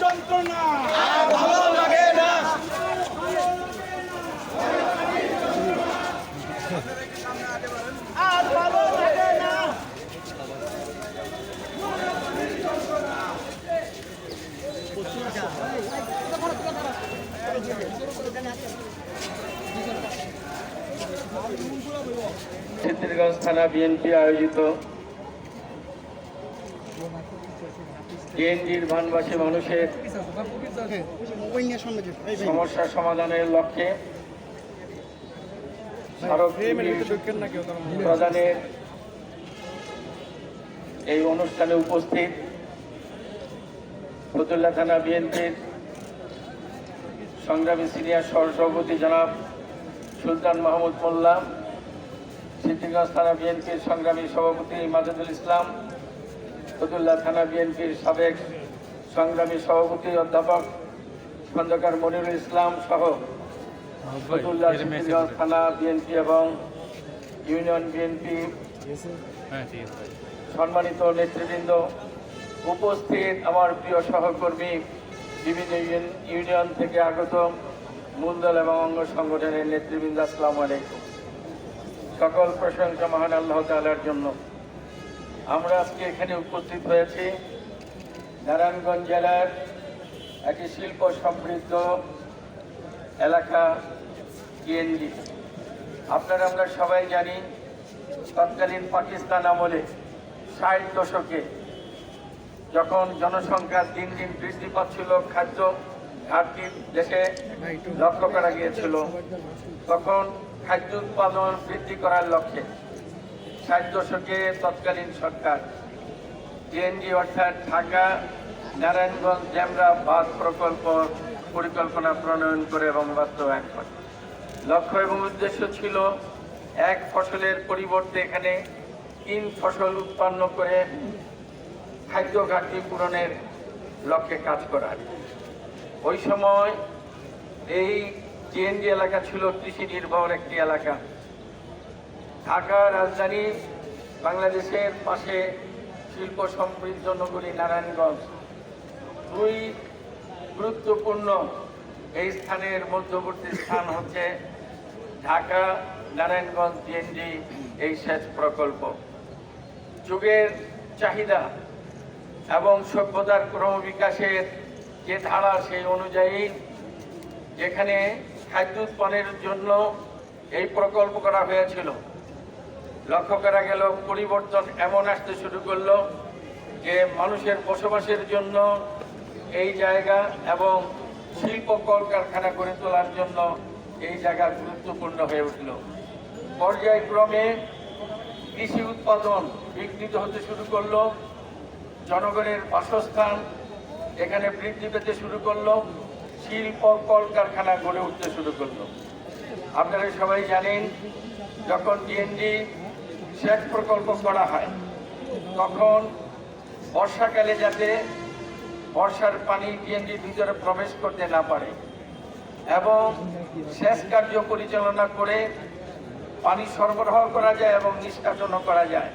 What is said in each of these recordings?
যন্ত্রণা ভালো লাগে না। আর ভালো লাগে না। সিদ্ধিরগঞ্জ থানা বিএনপি আয়োজিত ডিএনডির ভানবাসী মানুষের সমস্যা সমাধানের লক্ষ্যে প্রদানের এই অনুষ্ঠানে উপস্থিত ফতুল্লা থানা বিএনপির সংগ্রামী সিনিয়র সহসভাপতি জনাব সুলতান মাহমুদ মোল্লা, সিদ্ধিরগঞ্জ থানা বিএনপির সংগ্রামী সভাপতি মাজেদুল ইসলাম, ফতুল্লা থানা বিএনপির সাবেক সংগ্রামী সভাপতি অধ্যাপক খন্দকার মনিরুল ইসলাম সহ ফতুল্লা সিদ্ধিরগঞ্জ থানা বিএনপি এবং ইউনিয়ন বিএনপি সম্মানিত নেতৃবৃন্দ, উপস্থিত আমার প্রিয় সহকর্মী, বিভিন্ন ইউনিয়ন থেকে আগত মূলদল এবং অঙ্গ সংগঠনের নেতৃবৃন্দ, আসসালামু আলাইকুম। সকল প্রশংসা মহান আল্লাহ তাআলার জন্য। আমরা আজকে এখানে উপস্থিত হয়েছি নারায়ণগঞ্জ জেলার একটি শিল্প সমৃদ্ধ এলাকা ডিএনডি। আপনারা আমরা সবাই জানি তৎকালীন পাকিস্তান আমলে 60 দশকে যখন জনসংখ্যা দিন দিন বৃদ্ধি পাচ্ছিল, খাদ্য ঘাটতির দেশে লক্ষ্য করা গিয়েছিল, তখন খাদ্য উৎপাদন বৃদ্ধি করার লক্ষ্যে 60 দশকে তৎকালীন সরকার ডিএনডি অর্থাৎ ঢাকা নারায়ণগঞ্জ ডেমরা বাঁধ প্রকল্প পরিকল্পনা প্রণয়ন করে এবং বাস্তবায়ন করে। লক্ষ্য এবং উদ্দেশ্য ছিল এক ফসলের পরিবর্তে এখানে 3 ফসল উৎপন্ন করে খাদ্য ঘাটতি পূরণের লক্ষ্যে কাজ করার। ওই সময় এই ডিএনডি এলাকা ছিল কৃষি নির্ভর একটি এলাকা। ঢাকা রাজধানী, বাংলাদেশের পাশে শিল্প সমৃদ্ধ নগরী নারায়ণগঞ্জ, 2 গুরুত্বপূর্ণ এই স্থানের মধ্যবর্তী স্থান হচ্ছে ঢাকা নারায়ণগঞ্জ ডিএনডি এই সেচ প্রকল্প। যুগের চাহিদা এবং সভ্যতার ক্রমবিকাশের যে ধারা, সেই অনুযায়ী যেখানে খাদ্য উৎপাদনের জন্য এই প্রকল্প করা হয়েছিল, লক্ষ্য করা গেল পরিবর্তন এমন আসতে শুরু করলো যে মানুষের বসবাসের জন্য এই জায়গা এবং শিল্প কলকারখানা গড়ে তোলার জন্য এই জায়গা গুরুত্বপূর্ণ হয়ে উঠল। পর্যায়ক্রমে কৃষি উৎপাদন বিঘ্নিত হতে শুরু করলো, জনগণের বাসস্থান এখানে বৃদ্ধি পেতে শুরু করলো, শিল্প কলকারখানা গড়ে উঠতে শুরু করলো। আপনারা সবাই জানেন যখন ডিএনডি সেচ প্রকল্প করা হয় তখন বর্ষাকালে যাতে বর্ষার পানি ডিএনডির ভিতরে প্রবেশ করতে না পারে এবং সেচ কার্য পরিচালনা করে পানি সরবরাহ করা যায় এবং নিষ্কাশনও করা যায়,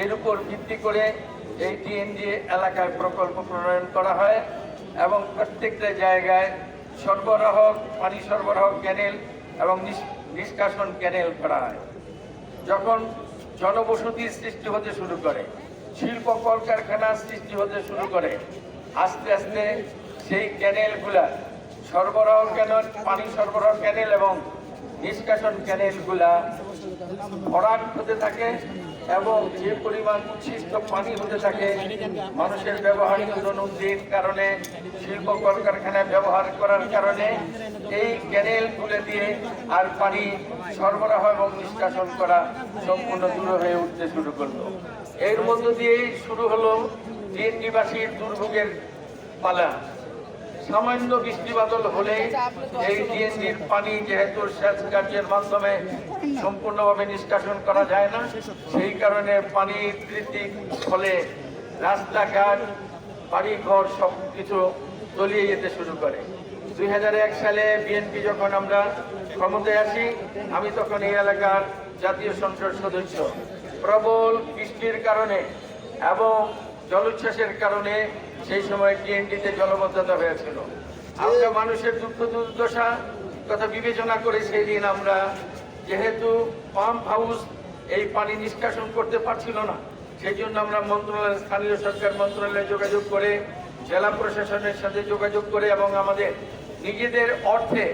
এর উপর ভিত্তি করে এই ডিএনডি এলাকায় প্রকল্প প্রণয়ন করা হয় এবং প্রত্যেকটা জায়গায় পানি সরবরাহ ক্যানেল এবং নিষ্কাশন ক্যানেল করা হয়। যখন জনবসতির সৃষ্টি হতে শুরু করে, শিল্প কলকারখানার সৃষ্টি হতে শুরু করে, আস্তে আস্তে সেই ক্যানেলগুলা পানি সরবরাহ ক্যানেল এবং নিষ্কাশন ক্যানেলগুলা ভরাট হতে থাকে এবং যে পরিমাণ উচ্ছিষ্ট পানি হতে থাকে মানুষের ব্যবহারিক দৈনন্দিন কারণে, শিল্প কলকারখানায় ব্যবহার করার কারণে এই ক্যানেলগুলো দিয়ে আর পানি সরবরাহ এবং নিষ্কাশন করা সম্পূর্ণ দূর হয়ে উঠতে শুরু করলো। এর মধ্য দিয়েই শুরু হলো ডিএনডিবাসীর দুর্ভোগের পালা। সামান্য বৃষ্টি বাদল হলে এই ডিএনডির পানি যেহেতু সেচ কার্যের মাধ্যমে সম্পূর্ণভাবে নিষ্কাশন করা যায় না, সেই কারণে পানির বৃদ্ধির ফলে রাস্তাঘাট, বাড়িঘর সবকিছু তলিয়ে যেতে শুরু করে। 2001 সালে বিএনপি যখন আমরা ক্ষমতায় আসি, আমি তখন এই এলাকার জাতীয় সংসদ সদস্য। প্রবল বৃষ্টির কারণে এবং জলোচ্ছ্বাসের কারণে সেই সময় টিএনডিতে জলবদ্ধতা হয়েছিল। আমরা মানুষের দুঃখ দুর্দশা কথা বিবেচনা করে সেই দিন আমরা যেহেতু পাম্প হাউস এই পানি নিষ্কাশন করতে পারছিল না, সেই জন্য আমরা মন্ত্রণালয়, স্থানীয় সরকার মন্ত্রণালয়ে যোগাযোগ করে, জেলা প্রশাসনের সাথে যোগাযোগ করে এবং আমাদের নিজেদের অর্থে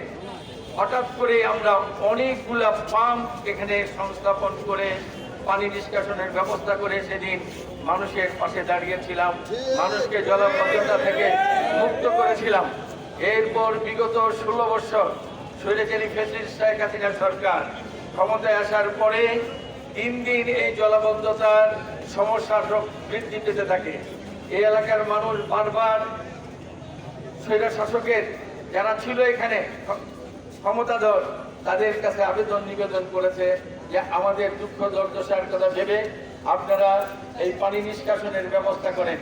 হঠাৎ করে আমরা অনেকগুলা পাম্প এখানে সংস্থাপন করে পানি নিষ্কাশনের ব্যবস্থা করে সেদিন মানুষের পাশে দাঁড়িয়েছিলাম, মানুষকে জলাবদ্ধতা থেকে মুক্ত করেছিলাম। এরপর বিগত 16 বছর স্বৈরাচারী ফ্যাসিস্ট শেখ হাসিনা সরকার ক্ষমতায় আসার পরে দিন দিন এই জলাবদ্ধতার সমস্যা বৃদ্ধি পেতে থাকে। এই এলাকার মানুষ বারবার স্বৈর শাসকের যারা ছিল এখানে ক্ষমতাধর তাদের কাছে আবেদন নিবেদন করেছে যে আমাদের দুঃখ দুর্দশার কথা ভেবে আপনারা এই পানি নিষ্কাশনের ব্যবস্থা করেন।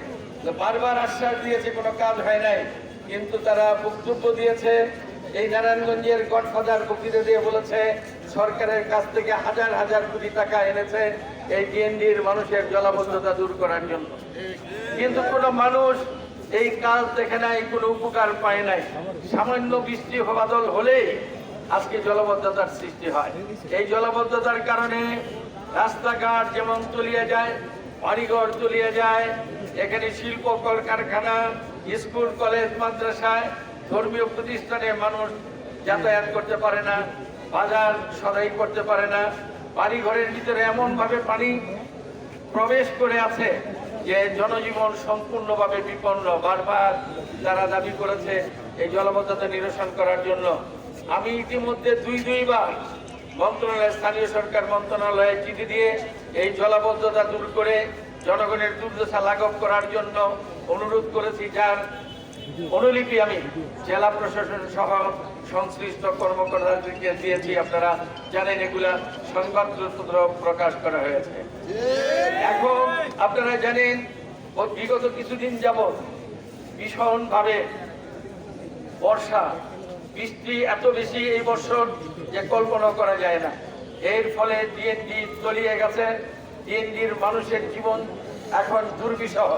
বারবার আশ্বাস দিয়েছে, কোনো কাজ হয় নাই, কিন্তু তারা বক্তব্য দিয়েছে। এই নারায়ণগঞ্জের গডফাদার বক্তৃতা দিয়ে বলেছে সরকারের কাছ থেকে হাজার হাজার কোটি টাকা এনেছে এই টিএনডির মানুষের জলাবদ্ধতা দূর করার জন্য, কিন্তু কোনো মানুষ এই কাজ দেখে নাই, কোনো উপকার পায় নাই। সামান্য বৃষ্টি বাদল হলেই আজকে জলাবদ্ধতার সৃষ্টি হয়। এই জলাবদ্ধতার কারণে রাস্তাঘাট যেমন তলিয়ে যায়, বাড়িঘর তলিয়ে যায়, এখানে শিল্প কলকারখানা, স্কুল কলেজ মাদ্রাসায় ধর্মীয় প্রতিষ্ঠানে মানুষ যাতায়াত করতে পারে না, বাজার সদাই করতে পারে না। বাড়িঘরের ভিতরে এমনভাবে পানি প্রবেশ করে আছে যে জনজীবন সম্পূর্ণভাবে বিপন্ন। বারবার তারা দাবি করেছে এই জলাবদ্ধতা নিরসন করার জন্য। আমি ইতিমধ্যে দুইবার মন্ত্রণালয়, স্থানীয় সরকার মন্ত্রণালয়ে চিঠি দিয়ে এই জলাবদ্ধতা দূর করে জনগণের দুর্দশা লাঘব করার জন্য অনুরোধ করেছি, যার অনুলিপি আমি জেলা প্রশাসন সহ সংশ্লিষ্ট কর্মকর্তাদেরকে দিয়েছি। আপনারা জানেন, এগুলা সংবাদপত্র প্রকাশ করা হয়েছে। এখন আপনারা জানেন বিগত কিছুদিন যাবৎ ভীষণভাবে বর্ষা বৃষ্টি এত বেশি এই বছর যে কল্পনা করা যায় না। এর ফলে টিএনডি তলিয়ে গেছে। টিএনডির মানুষের জীবন এখন দুর্বিষহ।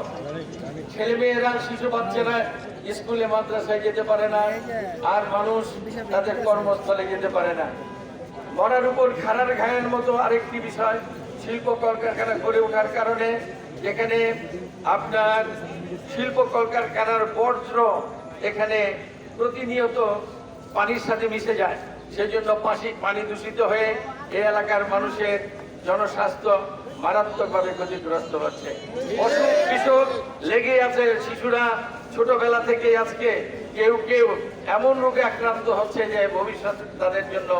ছেলেমেয়েরা, শিশু বাচ্চারা স্কুলে মাদ্রাসায় যেতে পারে না, আর মানুষ তাদের কর্মস্থলে যেতে পারে না। মরার উপর খাড়ার ঘায়ের মতো আরেকটি বিষয়, শিল্প কলকারখানা গড়ে ওঠার কারণে যেখানে আপনার শিল্প কলকারখানার বর্জ্য এখানে প্রতিনিয়ত পানির সাথে মিশে যায়, সেজন্য পানি দূষিত হয়ে এই এলাকার মানুষের জনস্বাস্থ্য মারাত্মকভাবে ক্ষতিগ্রস্ত হচ্ছে। অসুখ বিসুখ লেগে আছে। শিশুরা ছোটবেলা থেকে আজকে কেউ কেউ এমন রোগে আক্রান্ত হচ্ছে যে ভবিষ্যৎ তাদের জন্য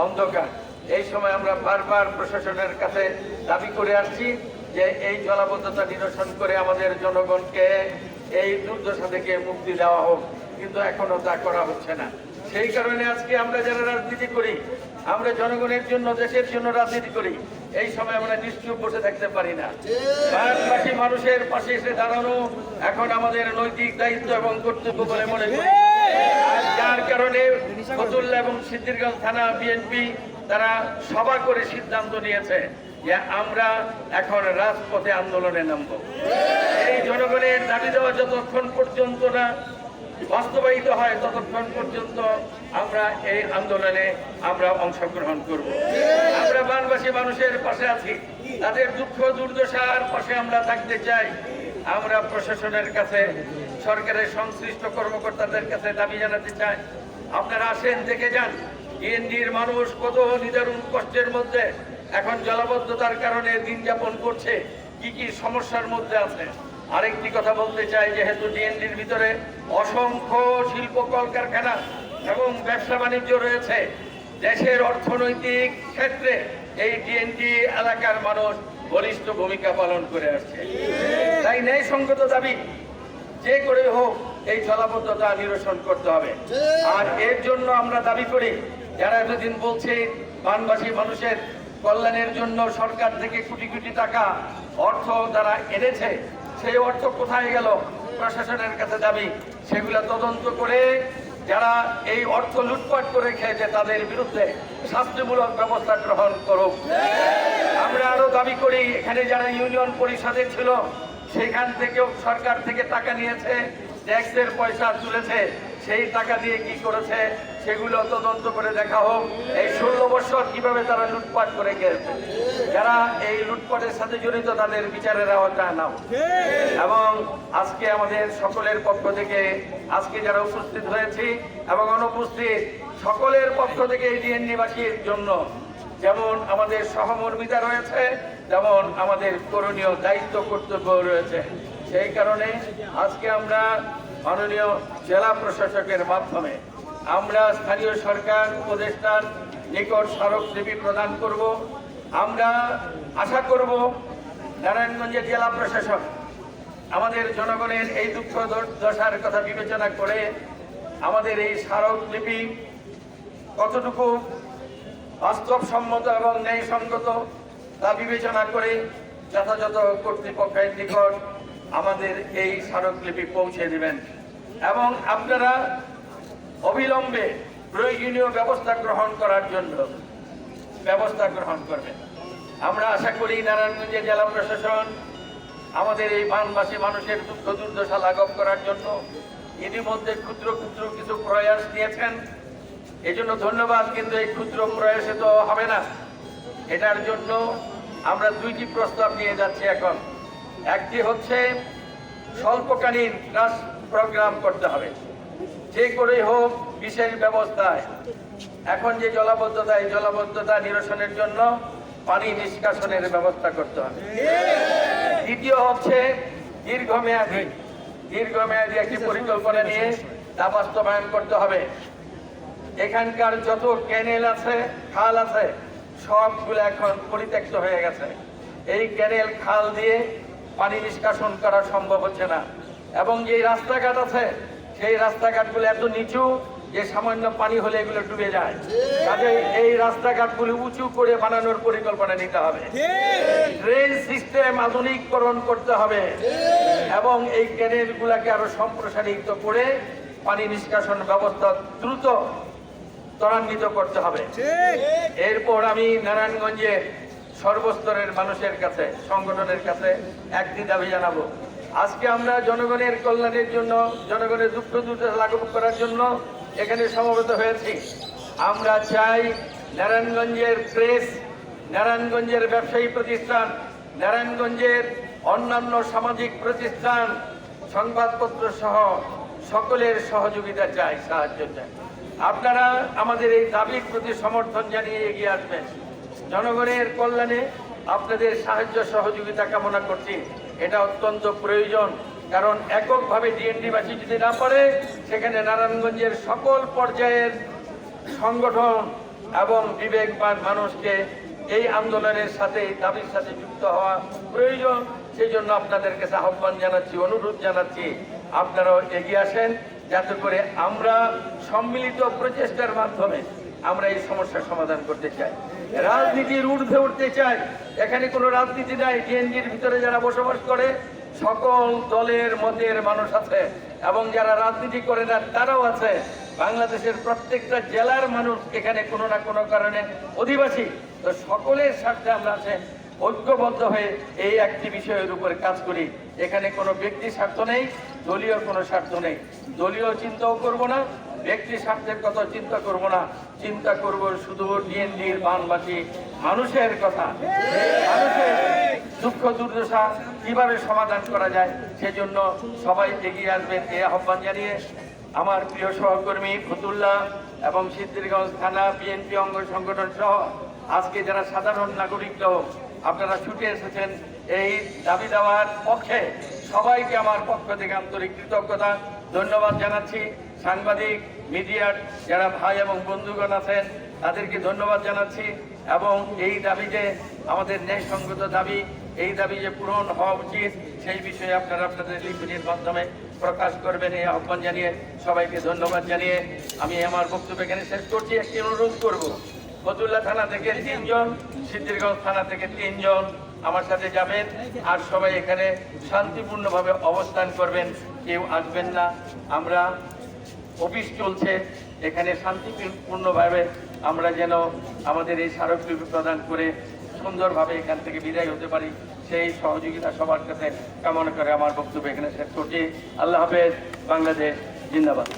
অন্ধকার। এই সময় আমরা বারবার প্রশাসনের কাছে দাবি করে আসছি যে এই জলাবদ্ধতা নিরসন করে আমাদের জনগণকে এই দুর্দশা থেকে মুক্তি দেওয়া হোক, কিন্তু এখনো তা করা হচ্ছে না। সেই কারণে আজকে আমরা যারা রাজনীতি করি, আমরা জনগণের জন্য, দেশের জন্য রাজনীতি করি, এই সময় আমরা নিশ্চুপ বসে থাকতে পারি না। বাংলাদেশি মানুষের পাশে এসে দাঁড়ানো এখন আমাদের নৈতিক দায়িত্ব এবং কর্তব্য বলে মনে করি। আর যার কারণে ফতুল্লা এবং সিদ্ধিরগঞ্জ থানা বিএনপি তারা সভা করে সিদ্ধান্ত নিয়েছে যে আমরা এখন রাজপথে আন্দোলনে নামবো। এই জনগণের দাবি দেওয়া যতক্ষণ পর্যন্ত না বাস্তবায়িত হয় ততক্ষণ পর্যন্ত আমরা এই আন্দোলনে আমরা অংশগ্রহণ করব। আমরা বানবাসী মানুষের পাশে আছি, তাদের দুঃখ দুর্দশার পাশে আমরা থাকতে চাই। আমরা প্রশাসনের কাছে, সরকারের সংশ্লিষ্ট কর্মকর্তাদের কাছে দাবি জানাতে চাই, আপনারা আসেন, দেখে যান টিএনডির মানুষ কত নিদারুণ কষ্টের মধ্যে এখন জলাবদ্ধতার কারণে দিন যাপন করছে, কি কি সমস্যার মধ্যে আছে। আরেকটি কথা বলতে চাই, যেহেতু টিএনডির ভিতরে অসংখ্য শিল্প কলকারখানা এবং ব্যবসা বাণিজ্য রয়েছে, দেশের অর্থনৈতিক ক্ষেত্রে এই টিএনডি এলাকার মানুষ বলিষ্ঠ ভূমিকা পালন করে আসছে। তাই ন্যায়সঙ্গত দাবি যে করে হোক এই জলাবদ্ধতা নিরসন করতে হবে। আর এর জন্য আমরা দাবি করি, যারা এতদিন বলছে বানবাসী মানুষের কল্যাণের জন্য সরকার থেকে কোটি কোটি টাকা অর্থ তারা এনেছে, সেই অর্থ কোথায় গেল? প্রশাসনের কাছে দাবি সেগুলো তদন্ত করে যারা এই অর্থ লুটপাট করে খেয়েছে তাদের বিরুদ্ধে শাস্তিমূলক ব্যবস্থা গ্রহণ করুক। আমরা আরো দাবি করি, এখানে যারা ইউনিয়ন পরিষদের ছিল সেখান থেকেও সরকার থেকে টাকা নিয়েছে, ট্যাক্সের পয়সা তুলেছে, সেই টাকা দিয়ে কি করেছে সেগুলো তদন্ত করে দেখা হোক। এই 16 বছর কিভাবে তারা লুটপাট করে গেছে, যারা এই লুটপাটের সাথে জড়িত তাদের বিচারের আওতায় নাও। এবং আজকে আমাদের সকলের পক্ষ থেকে আজকে যারা উপস্থিত হয়েছি এবং অনুপস্থিত সকলের পক্ষ থেকে এই ডিএনডিবাসীর জন্য যেমন আমাদের সহমর্মিতা রয়েছে, যেমন আমাদের করণীয় দায়িত্ব কর্তব্য রয়েছে। সেই কারণে আজকে আমরা মাননীয় জেলা প্রশাসকের মাধ্যমে আমরা স্থানীয় সরকার উপদেষ্টার নিকট স্মারকলিপি প্রদান করব। আমরা আশা করব নারায়ণগঞ্জের জেলা প্রশাসক আমাদের জনগণের এই দুঃখ দশার কথা বিবেচনা করে আমাদের এই স্মারকলিপি কতটুকু বাস্তবসম্মত এবং ন্যায়সঙ্গত তা বিবেচনা করে যথাযথ কর্তৃপক্ষের নিকট আমাদের এই স্মারকলিপি পৌঁছে দিবেন এবং আপনারা অবিলম্বে প্রয়োজনীয় ব্যবস্থা গ্রহণ করার জন্য ব্যবস্থা গ্রহণ করবেন। আমরা আশা করি নারায়ণগঞ্জের জেলা প্রশাসন আমাদের এই বানবাসী মানুষের দুঃখ দুর্দশা লাঘব করার জন্য ইতিমধ্যে ক্ষুদ্র ক্ষুদ্র কিছু প্রয়াস নিয়েছেন, এই জন্য ধন্যবাদ। কিন্তু এই ক্ষুদ্র প্রয়াসে তো হবে না, এটার জন্য আমরা 2টি প্রস্তাব নিয়ে যাচ্ছি এখন। একটি হচ্ছে স্বল্পকালীন প্রোগ্রাম করতে হবে, যে করেই হোক বিশেষ ব্যবস্থায় এখন যে জলাবদ্ধতা, এই জলাবদ্ধতা নিরসনের জন্য পানি নিষ্কাশনের ব্যবস্থা করতে হবে। দ্বিতীয় হচ্ছে দীর্ঘমেয়াদী একটি পরিকল্পনা নিয়ে তা বাস্তবায়ন করতে হবে। এখানকার যত ক্যানেল আছে, খাল আছে, সবগুলো এখন পরিত্যক্ত হয়ে গেছে। এই ক্যানেল খাল দিয়ে পানি নিষ্কাশন করা সম্ভব হচ্ছে না এবং যে রাস্তাঘাট আছে সেই রাস্তাঘাটগুলো এত নিচু যে সামান্য পানি হলে এগুলো ডুবে যায়। কাজে এই রাস্তাঘাটগুলো উঁচু করে বানানোর পরিকল্পনা নিতে হবে। ড্রেন সিস্টেম আধুনিকরণ করতে হবে এবং এই ক্যানেলগুলোকে আরো সম্প্রসারিত করে পানি নিষ্কাশন ব্যবস্থা দ্রুত ত্বরান্বিত করতে হবে। এরপর আমি নারায়ণগঞ্জে সর্বস্তরের মানুষের কাছে, সংগঠনের কাছে একটি দাবি জানাবো। আজকে আমরা জনগণের কল্যাণের জন্য, জনগণের দুঃখ দুর্দশা লাঘব করার জন্য এখানে সমবেত হয়েছি। আমরা চাই নারায়ণগঞ্জের প্রেস, নারায়ণগঞ্জের ব্যবসায়ী প্রতিষ্ঠান, নারায়ণগঞ্জের অন্যান্য সামাজিক প্রতিষ্ঠান, সংবাদপত্র সহ সকলের সহযোগিতা চাই, সাহায্য চাই। আপনারা আমাদের এই দাবির প্রতি সমর্থন জানিয়ে এগিয়ে আসবেন। জনগণের কল্যাণে আপনাদের সাহায্য সহযোগিতা কামনা করছি, এটা অত্যন্ত প্রয়োজন। কারণ এককভাবে ডিএনডিবাসী যদি না পারে, সেখানে নারায়ণগঞ্জের সকল পর্যায়ের সংগঠন এবং বিবেকবান মানুষকে এই আন্দোলনের সাথে, এই দাবির সাথে যুক্ত হওয়া প্রয়োজন। সেই জন্য আপনাদের কাছে আহ্বান জানাচ্ছি, অনুরোধ জানাচ্ছি, আপনারাও এগিয়ে আসেন, যাতে করে আমরা সম্মিলিত প্রচেষ্টার মাধ্যমে আমরা এই সমস্যার সমাধান করতে চাই। রাজনীতির ঊর্ধ্বে উঠতে চাই, এখানে কোনো রাজনীতি নাই। ডিএনডির ভিতরে যারা বসবাস করে সকল দলের মতের মানুষ আছে এবং যারা রাজনীতি করে না তারাও আছে। বাংলাদেশের প্রত্যেকটা জেলার মানুষ এখানে কোনো না কোনো কারণে অধিবাসী। তো সকলের স্বার্থে আমরা আছে ঐক্যবদ্ধ হয়ে এই একটি বিষয়ের উপরে কাজ করি। এখানে কোনো ব্যক্তি স্বার্থ নেই, দলীয় কোনো স্বার্থ নেই। দলীয় চিন্তাও করব না, ব্যক্তি স্বার্থের কথা চিন্তা করব না, চিন্তা করব শুধু ডিএনডির বানবাসী মানুষের কথা। মানুষের দুঃখ দুর্দশা কিভাবে সমাধান করা যায় সেজন্য সবাই এগিয়ে আসবেন এই আহ্বান জানিয়ে আমার প্রিয় সহকর্মী ফতুল্লাহ এবং সিদ্ধিরগঞ্জ থানা বিএনপি অঙ্গ সংগঠন সহ আজকে যারা সাধারণ নাগরিকরাও আপনারা ছুটে এসেছেন এই দাবি দেওয়ার পক্ষে, সবাইকে আমার পক্ষ থেকে আন্তরিক কৃতজ্ঞতা ধন্যবাদ জানাচ্ছি। সাংবাদিক মিডিয়ার যারা ভাই এবং বন্ধুগণ আছেন তাদেরকে ধন্যবাদ জানাচ্ছি এবং এই দাবি যে আমাদের ন্যায়সঙ্গত দাবি, এই দাবি যে পূরণ হওয়া উচিত সেই বিষয়ে আপনারা আপনাদের লিখনির মাধ্যমে প্রকাশ করবেন এই আহ্বান জানিয়ে সবাইকে ধন্যবাদ জানিয়ে আমি আমার বক্তব্য এখানে শেষ করছি। একটি অনুরোধ করব, ফতুল্লাহ থানা থেকে 3 জন, সিদ্ধিরগঞ্জ থানা থেকে 3 জন আমার সাথে যাবেন আর সবাই এখানে শান্তিপূর্ণভাবে অবস্থান করবেন, কেউ আসবেন না। আমরা অফিস চলছে, এখানে শান্তিপূর্ণভাবে আমরা যেন আমাদের এই স্মারকলিপি প্রদান করে সুন্দরভাবে এখান থেকে বিদায় হতে পারি, সেই সহযোগিতা সবার কাছে কামনা করে আমার বক্তব্য এখানে শেষ করছি। আল্লাহ হাফেজ। বাংলাদেশ জিন্দাবাদ।